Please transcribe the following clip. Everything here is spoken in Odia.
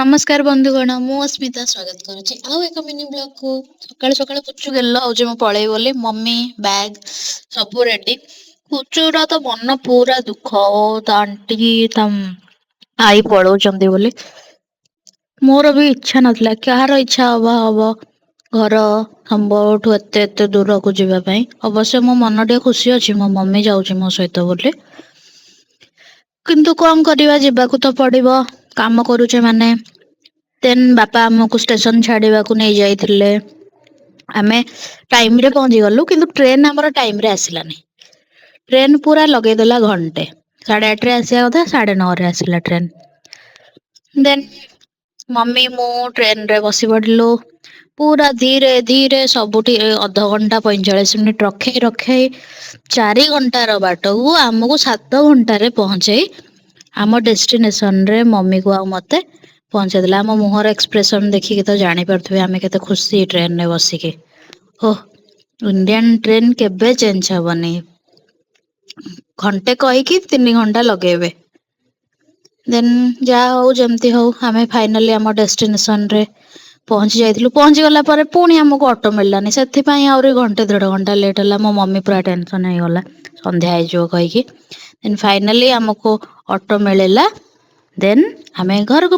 ନମସ୍କାର ବନ୍ଧୁଗଣ, ମୁଁ ଅସ୍ମିତା ସ୍ୱାଗତ କରୁଛି ଆଉ ଏକ ମିନି ବ୍ଲଗକୁ। ସକାଳୁ ସକାଳୁ ପୁଚୁ ଗେଲ ହଉଛି ମୁଁ ପଳେଇବି ବୋଲି ମମି ବ୍ୟାଗ ସବୁ ରେଡି। ପୁଚୁର ତ ମନ ପୁରା ଦୁଃଖ ଓ ତା ଆଣ୍ଟି ତା ଆଈ ପଳଉଛନ୍ତି ବୋଲି। ମୋର ବି ଇଚ୍ଛା ନଥିଲା, କାହାର ଇଚ୍ଛା ହବ ଘର ସମ୍ବଳଠୁ ଏତେ ଏତେ ଦୂରକୁ ଯିବା ପାଇଁ। ଅବଶ୍ୟ ମୋ ମନ ଟିକେ ଖୁସି ଅଛି ମୋ ମମି ଯାଉଛି ମୋ ସହିତ ବୋଲି। କିନ୍ତୁ କଣ କରିବା, ଯିବାକୁ ତ ପଡିବ, କାମ କରୁଛେ ମାନେ। ଦେନ୍ ବାପା ଆମକୁ ଷ୍ଟେସନ ଛାଡିବାକୁ ନେଇ ଯାଇଥିଲେ। ଆମେ ଟାଇମ ରେ ପହଞ୍ଚି ଗଲୁ କିନ୍ତୁ ଟ୍ରେନ ଆମର ଟାଇମ ରେ ଆସିଲାନି। ଟ୍ରେନ ପୁରା ଲଗେଇଦେଲା ଘଣ୍ଟେ। 8:30ରେ ଆସିବା କଥା 9:30ରେ ଆସିଲା ଟ୍ରେନ। ଦେନ୍ ମମି ମୁଁ ଟ୍ରେନ ରେ ବସି ପଡିଲୁ। ପୁରା ଧୀରେ ଧୀରେ ସବୁଠି ଅଧଘଣ୍ଟା 45 ମିନିଟ ରଖେଇ ରଖେଇ 4 ଘଣ୍ଟାର ବାଟକୁ ଆମକୁ 7 ଘଣ୍ଟାରେ ପହଞ୍ଚେଇ ଆମ ଡେଷ୍ଟିନେସନ ରେ ମମିକୁ ଆଉ ମତେ ପହଞ୍ଚେଇ ଦେଲା। ଆମ ମୁହଁର ଏକ୍ସପ୍ରେସନ ଦେଖିକି ତ ଜାଣିପାରୁଥିବେ ଆମେ କେତେ ଖୁସି ଟ୍ରେନରେ ବସିକି। ଓହ, ଇଣ୍ଡିଆନ ଟ୍ରେନ କେବେ ଚେଞ୍ଜ ହବନି। ଘଣ୍ଟେ କହିକି 3 ଘଣ୍ଟା ଲଗେଇବେ। ଦେନ୍ ଯାହା ହଉ ଯେମିତି ହଉ ଆମେ ଫାଇନାଲି ଆମ ଡେଷ୍ଟିନେସନ ରେ ପହଞ୍ଚି ଯାଇଥିଲୁ। ପହଞ୍ଚି ଗଲା ପରେ ପୁଣି ଆମକୁ ଅଟୋ ମିଳିଲାନି, ସେଥିପାଇଁ ଆହୁରି ଘଣ୍ଟେ 1.5 ଘଣ୍ଟା ଲେଟ୍ ହେଲା। ମୋ ମମି ପୁରା ଟେନସନ ହେଇଗଲା ସନ୍ଧ୍ୟା ହେଇଯିବ କହିକି। ଦେନ୍ ଫାଇନାଲି ଆମକୁ ଅଟୋ ମିଳିଲା। ଦେନ୍ ଆମେ ଘରକୁ